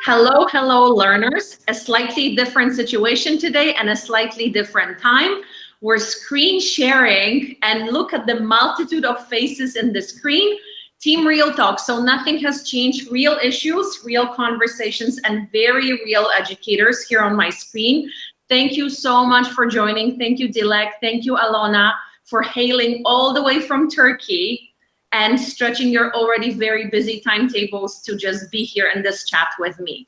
Hello, hello, learners. A slightly different situation today and a slightly different time. We're screen sharing and look at the multitude of faces in the screen. Team Real Talk. So nothing has changed. Real issues, real conversations, and very real educators here on my screen. Thank you so much for joining. Thank you, Dilek. Thank you, Alana, for hailing all the way from Turkey and stretching your already very busy timetables to just be here in this chat with me.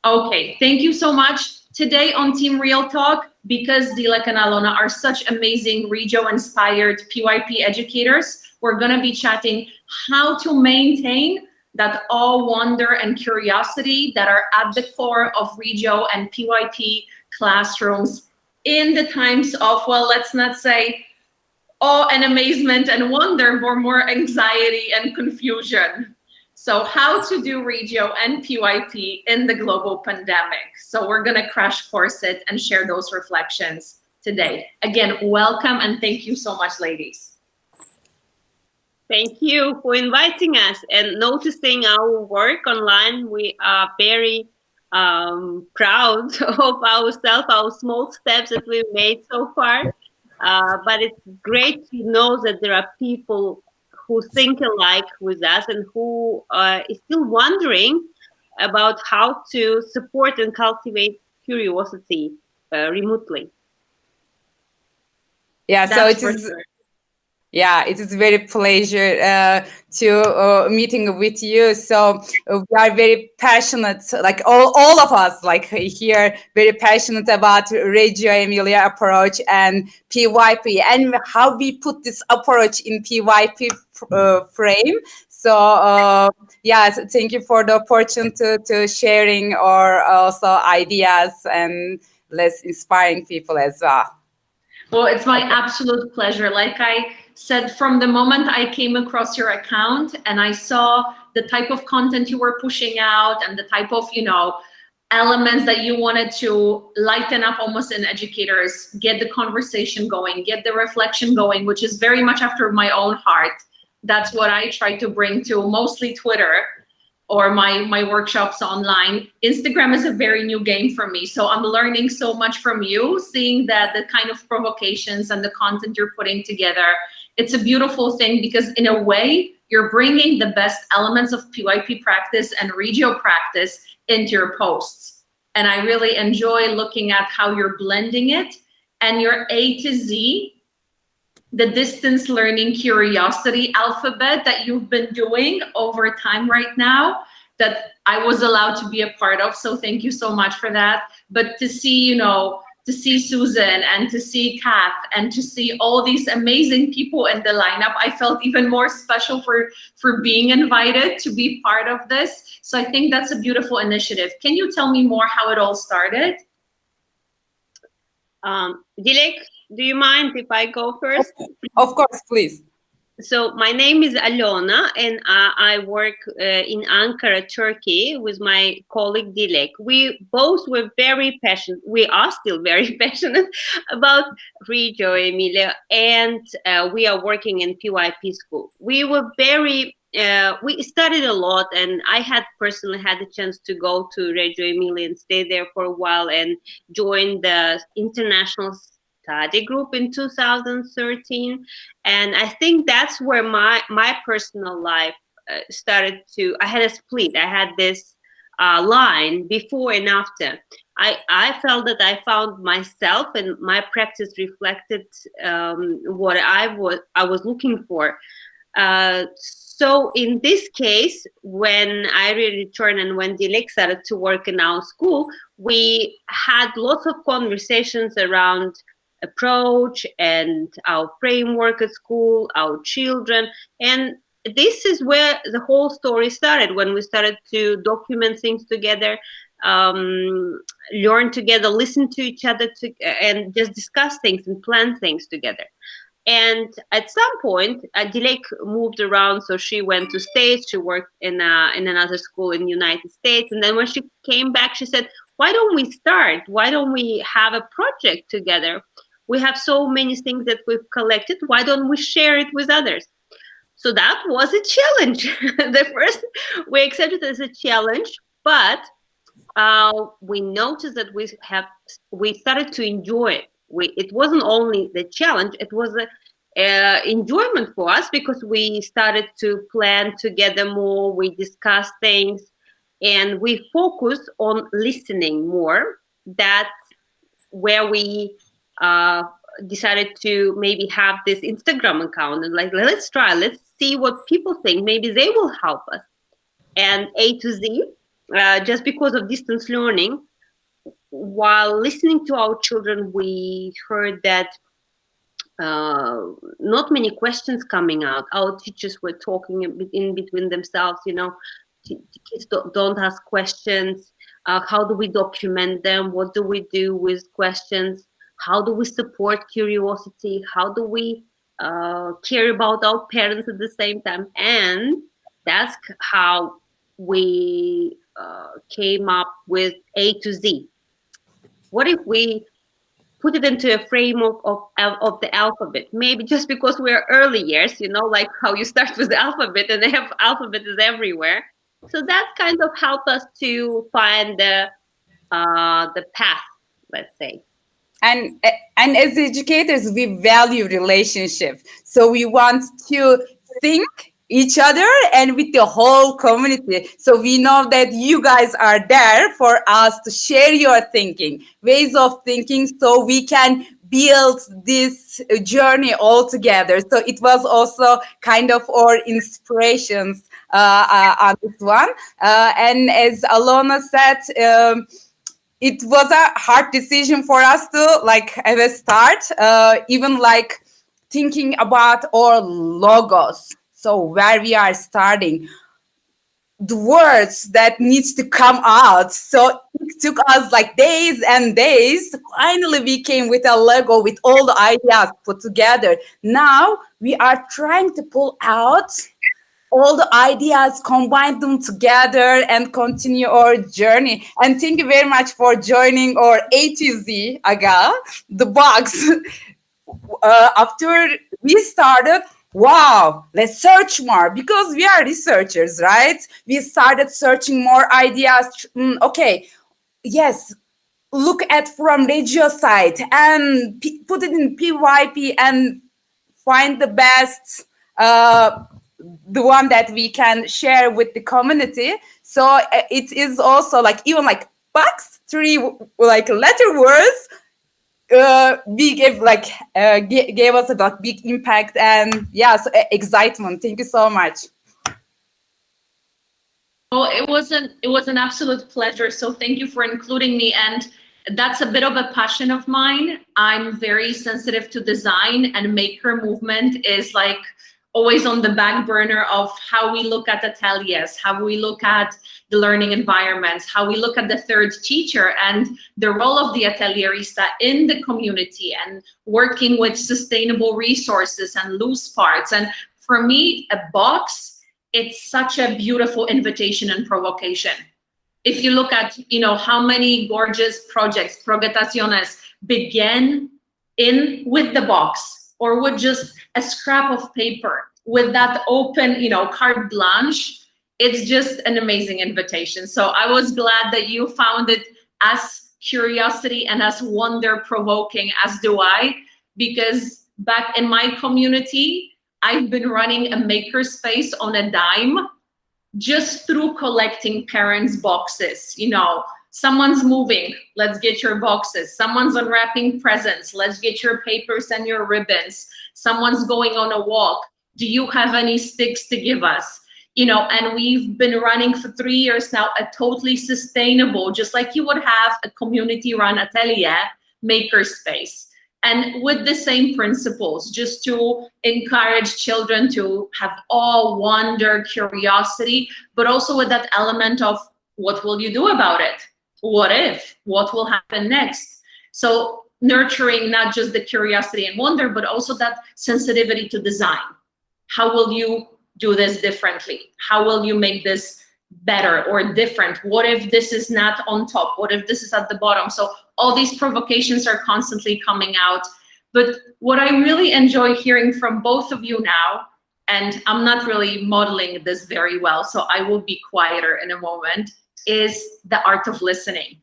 Okay, thank you so much. Today on Team Real Talk, because Dilek and Alana are such amazing Reggio-inspired PYP educators, we're gonna be chatting how to maintain that awe, wonder, and curiosity that are at the core of Reggio and PYP classrooms in the times of, well, let's not say awe and amazement and wonder, but more anxiety and confusion. So how to do Reggio and PYP in the global pandemic. So we're gonna crash course it and share those reflections today. Again, welcome and thank you so much, ladies. Thank you for inviting us and noticing our work online. We are very proud of ourselves, our small steps that we've made so far. But it's great to know that there are people who think alike with us and who is still wondering about how to support and cultivate curiosity remotely. Yeah, so it is. Sure. Yeah, it is very pleasure to meeting with you. So we are very passionate, like all of us, like here, very passionate about Reggio Emilia approach and PYP and how we put this approach in PYP frame. So yeah, thank you for the opportunity to sharing our also ideas and less inspiring people as well. Well, it's my absolute pleasure. Like I said, from the moment I came across your account and I saw the type of content you were pushing out and the type of, elements that you wanted to lighten up almost in educators, get the conversation going, get the reflection going, which is very much after my own heart. That's what I try to bring to mostly Twitter or my workshops online. Instagram is a very new game for me. So I'm learning so much from you, seeing that the kind of provocations and the content you're putting together, it's a beautiful thing because in a way, you're bringing the best elements of PYP practice and Reggio practice into your posts. And I really enjoy looking at how you're blending it and your A to Z, the distance learning curiosity alphabet that you've been doing over time right now that I was allowed to be a part of. So thank you so much for that. But to see, to see Susan and to see Kath and to see all these amazing people in the lineup, I felt even more special for being invited to be part of this. So I think that's a beautiful initiative. Can you tell me more how it all started? Dilek, do you mind if I go first? Of course, please. So my name is Alana and I work in Ankara, Turkey with my colleague Dilek. We both were very passionate. We are still very passionate about Reggio Emilia and we are working in PYP school. We were we studied a lot and I had personally had the chance to go to Reggio Emilia and stay there for a while and join the international study group in 2013. And I think that's where my personal life started to, I had a split. I had this line before and after. I felt that I found myself and my practice reflected what I was looking for. So in this case, when I returned and when Dilek started to work in our school, we had lots of conversations around approach and our framework at school, our children. And this is where the whole story started, when we started to document things together, learn together, listen to each other, and just discuss things and plan things together. And at some point, Dilek moved around, so she went to States. She worked in another school in the United States. And then when she came back, she said, why don't we start? Why don't we have a project together? We have so many things that we've collected. Why don't we share it with others? So that was a challenge. The first, we accepted it as a challenge, but we noticed that we started to enjoy it. It wasn't only the challenge, it was a enjoyment for us, because we started to plan together more, we discussed things, and we focus on listening more. That's where we decided to maybe have this Instagram account, and like, let's see what people think, maybe they will help us. And A to Z, just because of distance learning, while listening to our children, we heard that not many questions coming out. Our teachers were talking in between themselves, kids don't ask questions. How do we document them? What do we do with questions? How do we support curiosity? How do we care about our parents at the same time? And that's how we came up with A to Z. What if we put it into a framework of the alphabet? Maybe just because we're early years, like how you start with the alphabet and they have alphabet is everywhere. So that kind of helped us to find the path, let's say. And as educators, we value relationship. So we want to think each other and with the whole community. So we know that you guys are there for us to share your thinking, ways of thinking, so we can build this journey all together. So it was also kind of our inspirations on this one. And as Alana said, it was a hard decision for us to at a start, even thinking about our logos. So where we are starting, the words that needs to come out. So it took us days and days. Finally, we came with a logo with all the ideas put together. Now we are trying to pull out all the ideas, combine them together and continue our journey. And thank you very much for joining our A to Z, Aga, the box. After we started, wow, let's search more, because we are researchers, right? We started searching more ideas. Okay, yes, look at from Reggio side and put it in PYP and find the best, the one that we can share with the community. So it is also even box 3 letter words. We gave gave us a big impact, and so excitement. Thank you so much. Oh, it was an absolute pleasure. So thank you for including me. And that's a bit of a passion of mine. I'm very sensitive to design, and maker movement is always on the back burner of how we look at ateliers, how we look at the learning environments, how we look at the third teacher and the role of the atelierista in the community, and working with sustainable resources and loose parts. And for me, a box, it's such a beautiful invitation and provocation. If you look at, how many gorgeous projects, progettaciones, begin with the box, or with just a scrap of paper, with that open, carte blanche. It's just an amazing invitation. So I was glad that you found it as curiosity and as wonder-provoking, as do I, because back in my community, I've been running a makerspace on a dime, just through collecting parents' boxes. Someone's moving, let's get your boxes. Someone's unwrapping presents, let's get your papers and your ribbons. Someone's going on a walk, do you have any sticks to give us? And we've been running for 3 years now a totally sustainable, just like you would have a community-run atelier, makerspace. And with the same principles, just to encourage children to have awe, wonder, curiosity, but also with that element of, what will you do about it? What if? What will happen next? So nurturing not just the curiosity and wonder, but also that sensitivity to design. How will you do this differently? How will you make this better or different? What if this is not on top? What if this is at the bottom? So all these provocations are constantly coming out. But what I really enjoy hearing from both of you now, and I'm not really modeling this very well, so I will be quieter in a moment, is the art of listening,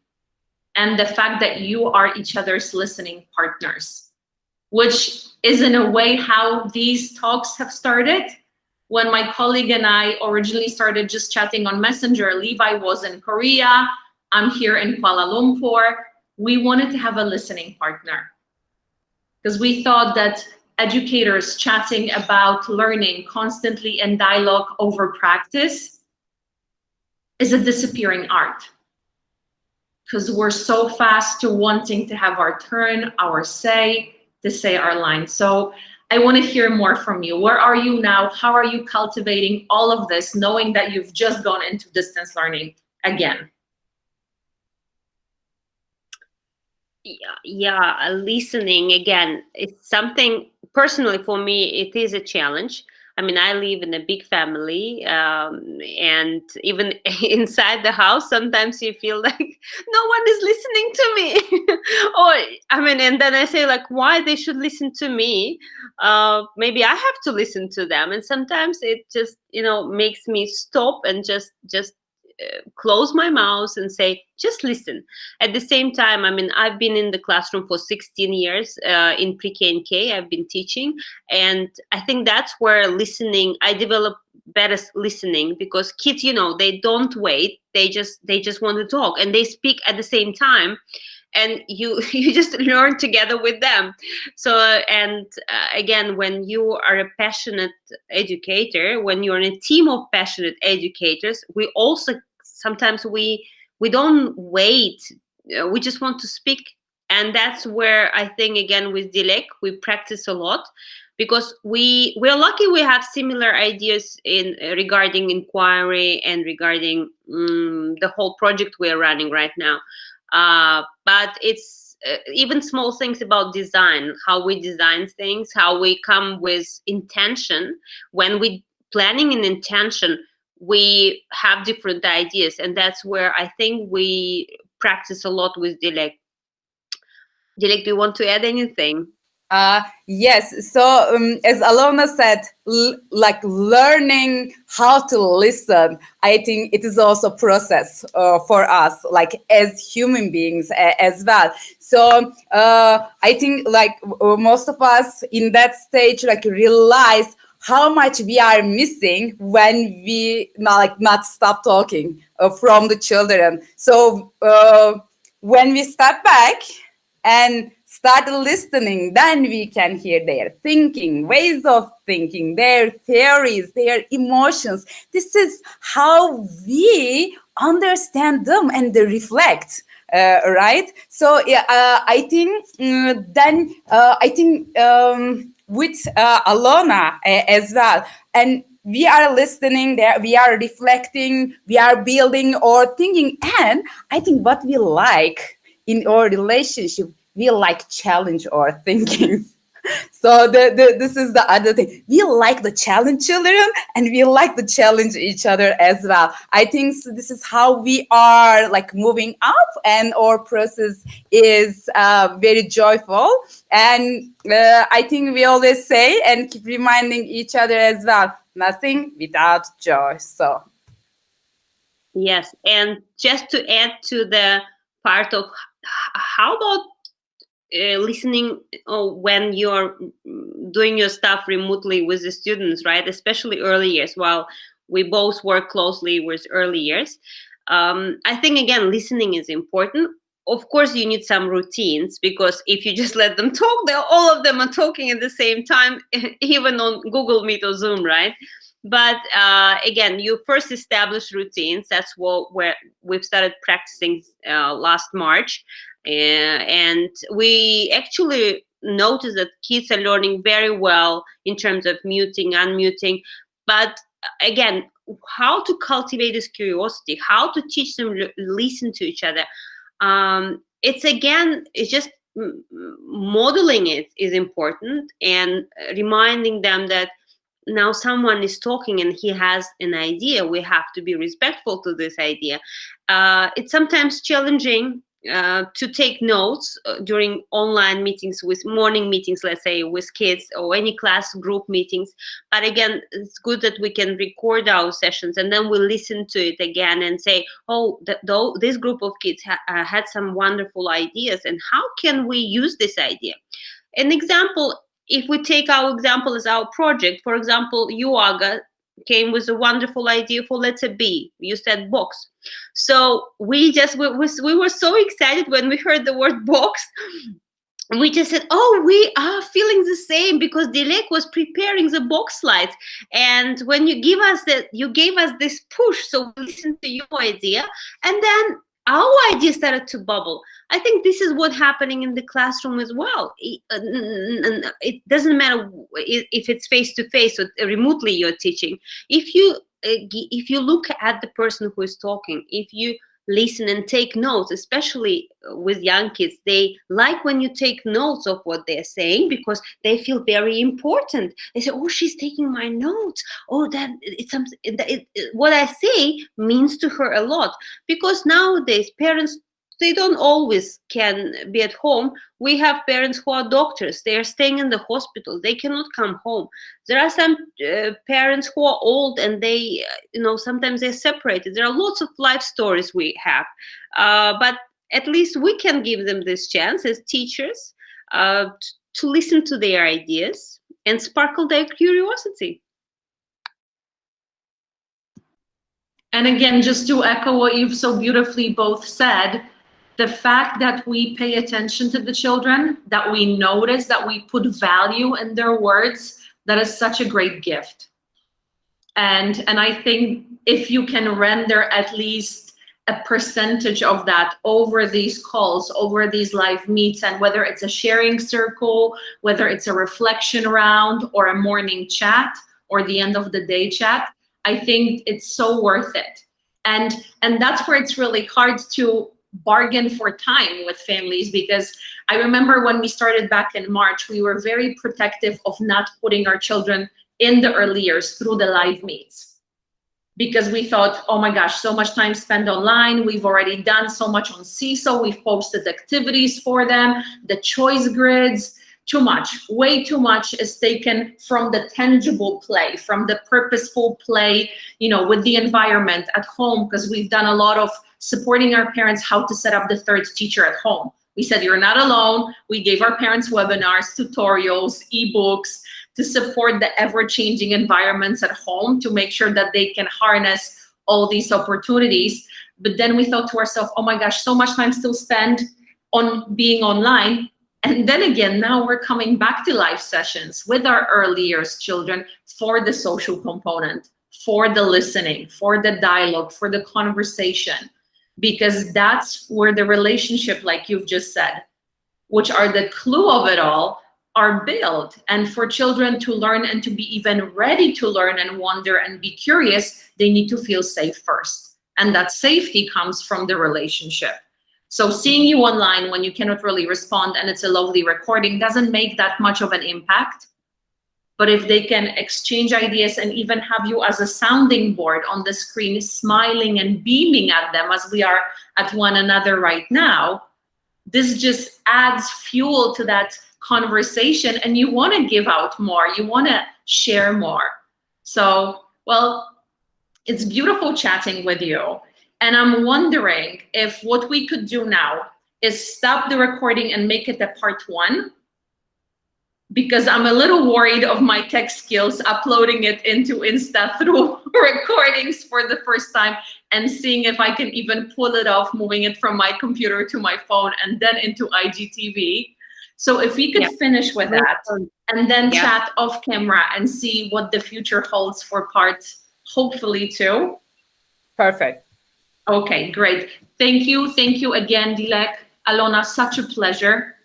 and the fact that you are each other's listening partners, which is in a way how these talks have started. When my colleague and I originally started just chatting on Messenger, Levi was in Korea, I'm here in Kuala Lumpur. We wanted to have a listening partner because we thought that educators chatting about learning constantly in dialogue over practice is a disappearing art, because we're so fast to wanting to have our turn, our say, to say our line. So I want to hear more from you. Where are you now? How are you cultivating all of this, knowing that you've just gone into distance learning again? Yeah, listening again, it's something personally for me, it is a challenge. I mean, I live in a big family, and even inside the house, sometimes you feel like no one is listening to me. Or, I mean, and then I say, like, why they should listen to me? Maybe I have to listen to them. And sometimes it just, makes me stop and just close my mouth and say, just listen. At the same time, I mean, I've been in the classroom for 16 years in pre-K and K. I've been teaching, and I think that's where listening, I develop better listening, because kids, they don't wait. They just want to talk, and they speak at the same time, and you just learn together with them. So again, when you are a passionate educator, when you're in a team of passionate educators, we also sometimes we don't wait. We just want to speak. And that's where I think, again, with Dilek, we practice a lot, because we're lucky we have similar ideas in regarding inquiry and regarding the whole project we're running right now. But it's even small things about design, how we design things, how we come with intention. When we planning an intention, we have different ideas, and that's where I think we practice a lot with Dilek. Dilek, do you want to add anything? Yes. So as Alona said, like learning how to listen, I think it is also a process for us, like as human beings as well. So I think like most of us in that stage, like realize how much we are missing when we not stop talking from the children. So when we step back and start listening, then we can hear their thinking, ways of thinking, their theories, their emotions. This is how we understand them and they reflect. Right? So I think with Alona as well, and we are listening there, we are reflecting, we are building or thinking, and I think what we like in our relationship, we like challenge our thinking. So this is the other thing. We like the challenge children, and we like to challenge each other as well. I think so this is how we are like moving up, and our process is very joyful. And I think we always say and keep reminding each other as well, nothing without joy. So yes, and just to add to the part of how about listening when you're doing your stuff remotely with the students, right? Especially early years. While we both work closely with early years, I think, again, listening is important. Of course, you need some routines, because if you just let them talk, all of them are talking at the same time, even on Google Meet or Zoom, right? But again, you first establish routines. That's where we've started practicing last March. And we actually notice that kids are learning very well in terms of muting, unmuting. But again, how to cultivate this curiosity, how to teach them listen to each other. It's just modeling it is important, and reminding them that now someone is talking and he has an idea. We have to be respectful to this idea. It's sometimes challenging to take notes during online meetings, with morning meetings, let's say, with kids, or any class group meetings. But again, it's good that we can record our sessions, and then we'll listen to it again and say, oh, this group of kids had some wonderful ideas, and how can we use this idea? An example, if we take our example as our project, for example, you, Aga, came with a wonderful idea for letter B. You said box. So we were so excited when we heard the word box. We just said, oh, we are feeling the same, because Dilek was preparing the box slides. And when you gave us this push, so we listened to your idea, and then our idea started to bubble. I think this is what's happening in the classroom as well. It doesn't matter if it's face-to-face or remotely you're teaching. If you look at the person who is talking, if you listen and take notes, especially with young kids, they like when you take notes of what they're saying, because they feel very important. They say, oh, she's taking my notes. Oh, that it's something, what I say means to her a lot. Because nowadays parents, they don't always can be at home. We have parents who are doctors. They are staying in the hospital. They cannot come home. There are some parents who are old, and they, sometimes they're separated. There are lots of life stories we have. But at least we can give them this chance as teachers to listen to their ideas and sparkle their curiosity. And again, just to echo what you've so beautifully both said, the fact that we pay attention to the children, that we notice, that we put value in their words, that is such a great gift. And I think if you can render at least a percentage of that over these calls, over these live meets, and whether it's a sharing circle, whether it's a reflection round or a morning chat or the end of the day chat, I think it's so worth it. And that's where it's really hard to bargain for time with families, because I remember when we started back in March, we were very protective of not putting our children in the early years through the live meets, because we thought, oh my gosh, so much time spent online. We've already done so much on CISO. We've posted activities for them, the choice grids. Too much, way too much is taken from the tangible play, from the purposeful play, with the environment at home, because we've done a lot of supporting our parents how to set up the third teacher at home. We said, you're not alone. We gave our parents webinars, tutorials, ebooks to support the ever-changing environments at home, to make sure that they can harness all these opportunities. But then we thought to ourselves, oh my gosh, so much time still spent on being online. And then again, now we're coming back to live sessions with our early years children for the social component, for the listening, for the dialogue, for the conversation, because that's where the relationship, like you've just said, which are the clue of it all, are built. And for children to learn and to be even ready to learn and wonder and be curious, they need to feel safe first. And that safety comes from the relationship. So seeing you online when you cannot really respond and it's a lovely recording doesn't make that much of an impact. But if they can exchange ideas and even have you as a sounding board on the screen, smiling and beaming at them as we are at one another right now, this just adds fuel to that conversation, and you want to give out more, you want to share more. So, well, it's beautiful chatting with you. And I'm wondering if what we could do now is stop the recording and make it a part 1, because I'm a little worried of my tech skills uploading it into Insta through recordings for the first time and seeing if I can even pull it off, moving it from my computer to my phone and then into IGTV. So if we could finish with that and then chat off camera and see what the future holds for part, hopefully 2. Perfect. Okay, great. Thank you. Thank you again, Dilek. Alona, such a pleasure.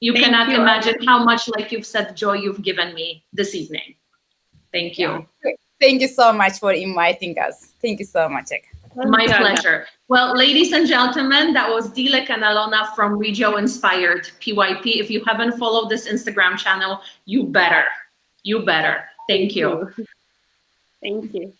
You cannot imagine how much, like you've said, joy you've given me this evening. Thank you. Thank you so much for inviting us. Thank you so much. My pleasure. Well, ladies and gentlemen, that was Dilek and Alona from Reggio-inspired PYP. If you haven't followed this Instagram channel, you better. You better. Thank you. Thank you.